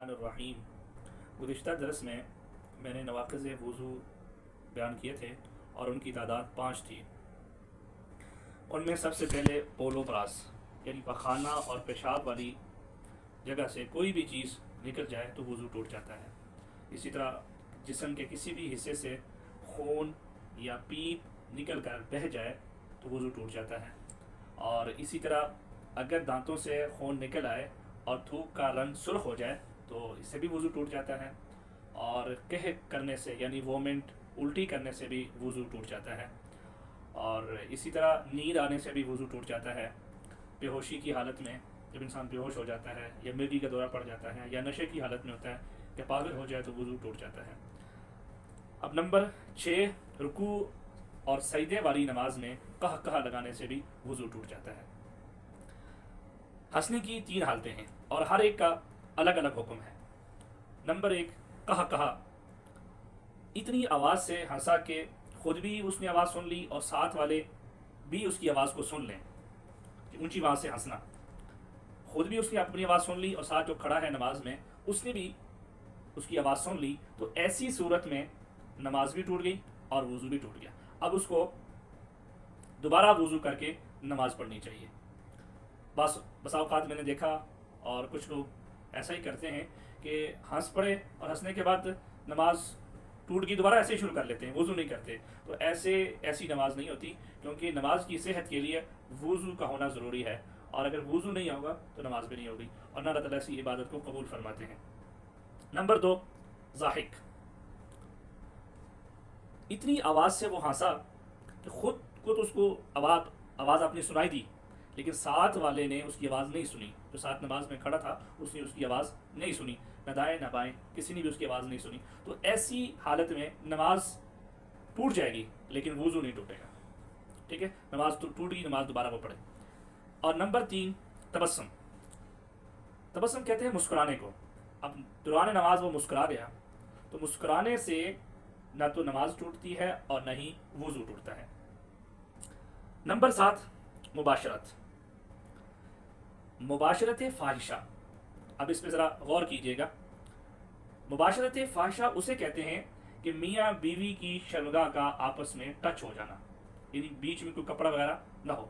الرحیم۔ گزشتہ درس میں نے نواقض وضو بیان کیے تھے اور ان کی تعداد 5 تھی۔ ان میں سب سے پہلے پولو براس یعنی پخانہ اور پیشاب والی جگہ سے کوئی بھی چیز نکل جائے تو وضو ٹوٹ جاتا ہے۔ اسی طرح جسم کے کسی بھی حصے سے خون یا پیپ نکل کر بہہ جائے تو وضو ٹوٹ جاتا ہے۔ اور اسی طرح اگر دانتوں سے خون نکل آئے اور تھوک کا رنگ سرخ ہو جائے تو اس سے بھی وضو ٹوٹ جاتا ہے۔ اور قہر کرنے سے یعنی وومنٹ الٹی کرنے سے بھی وضو ٹوٹ جاتا ہے۔ اور اسی طرح نیند آنے سے بھی وضو ٹوٹ جاتا ہے۔ بے ہوشی کی حالت میں جب انسان بے ہوش ہو جاتا ہے یا مرگی کا دورہ پڑ جاتا ہے یا نشے کی حالت میں ہوتا ہے کہ پاگل ہو جائے تو وضو ٹوٹ جاتا ہے۔ اب نمبر 6، رکوع اور سجدے والی نماز میں قہقہ لگانے سے بھی وضو ٹوٹ جاتا ہے۔ ہنسنے کی 3 حالتیں ہیں اور ہر ایک کا الگ الگ حکم ہے۔ نمبر 1، قہقہ، اتنی آواز سے ہنسا کہ خود بھی اس نے آواز سن لی اور ساتھ والے بھی اس کی آواز کو سن لیں، اونچی آواز سے ہنسنا۔ خود بھی اس نے اپنی آواز سن لی اور ساتھ جو کھڑا ہے نماز میں اس نے بھی اس کی آواز سن لی، تو ایسی صورت میں نماز بھی ٹوٹ گئی اور وضو بھی ٹوٹ گیا۔ اب اس کو دوبارہ وضو کر کے نماز پڑھنی چاہیے۔ بس اوقات میں نے دیکھا اور کچھ لوگ ایسا ہی کرتے ہیں کہ ہنس پڑے اور ہنسنے کے بعد نماز ٹوٹ گئی دوبارہ ایسے ہی شروع کر لیتے ہیں، وضو نہیں کرتے۔ تو ایسی نماز نہیں ہوتی، کیونکہ نماز کی صحت کے لیے وضو کا ہونا ضروری ہے، اور اگر وضو نہیں ہوگا تو نماز بھی نہیں ہوگی، اور نہ اللہ تعالیٰ ایسی عبادت کو قبول فرماتے ہیں۔ نمبر 2، ضاحک، اتنی آواز سے وہ ہنسا کہ خود کو تو اس کو آواز اپنی سنائی دی، لیکن ساتھ والے نے اس کی آواز نہیں سنی، جو ساتھ نماز میں کھڑا تھا اس نے اس کی آواز نہیں سنی، نہ دائیں نہ بائیں کسی نے بھی اس کی آواز نہیں سنی۔ تو ایسی حالت میں نماز ٹوٹ جائے گی لیکن وضو نہیں ٹوٹے گا، ٹھیک ہے؟ نماز ٹوٹ گئی، نماز دوبارہ وہ پڑھے۔ اور نمبر 3، تبسم، تبسم کہتے ہیں مسکرانے کو۔ اب دوران نماز وہ مسکرا گیا تو مسکرانے سے نہ تو نماز ٹوٹتی ہے اور نہ ہی وضو ٹوٹتا ہے۔ نمبر 7، مباشرت، مباشرت فاحشہ۔ اب اس پہ ذرا غور کیجیے گا۔ مباشرت فاحشہ اسے کہتے ہیں کہ میاں بیوی کی شرمگاہ کا آپس میں ٹچ ہو جانا، یعنی بیچ میں کوئی کپڑا وغیرہ نہ ہو۔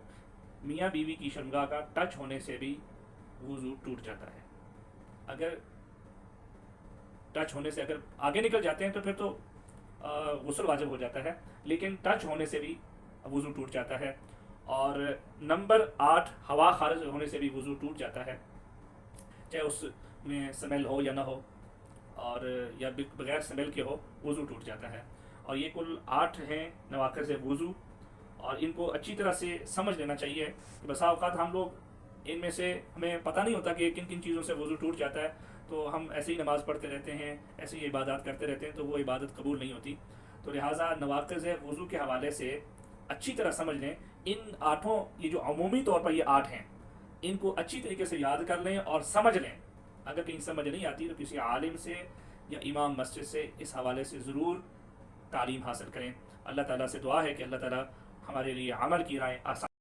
میاں بیوی کی شرمگاہ کا ٹچ ہونے سے بھی وضو ٹوٹ جاتا ہے۔ اگر ٹچ ہونے سے اگر آگے نکل جاتے ہیں تو پھر تو غسل واجب ہو جاتا ہے، لیکن ٹچ ہونے سے بھی وضو ٹوٹ جاتا ہے۔ اور نمبر 8، ہوا خارج ہونے سے بھی وضو ٹوٹ جاتا ہے، چاہے اس میں سمیل ہو یا نہ ہو، اور یا بغیر سمیل کے ہو، وضو ٹوٹ جاتا ہے۔ اور یہ کل 8 ہیں نواقض وضو، اور ان کو اچھی طرح سے سمجھ لینا چاہیے کہ بسا اوقات ہم لوگ ان میں سے ہمیں پتہ نہیں ہوتا کہ کن کن چیزوں سے وضو ٹوٹ جاتا ہے، تو ہم ایسے ہی نماز پڑھتے رہتے ہیں، ایسے ہی عبادات کرتے رہتے ہیں، تو وہ عبادت قبول نہیں ہوتی۔ تو لہٰذا نواقض وضو کے حوالے سے اچھی طرح سمجھ لیں۔ ان 8، یہ جو عمومی طور پر یہ 8 ہیں، ان کو اچھی طریقے سے یاد کر لیں اور سمجھ لیں۔ اگر کہیں سمجھ نہیں آتی تو کسی عالم سے یا امام مسجد سے اس حوالے سے ضرور تعلیم حاصل کریں۔ اللہ تعالیٰ سے دعا ہے کہ اللہ تعالیٰ ہمارے لیے عمل کی رائے آسان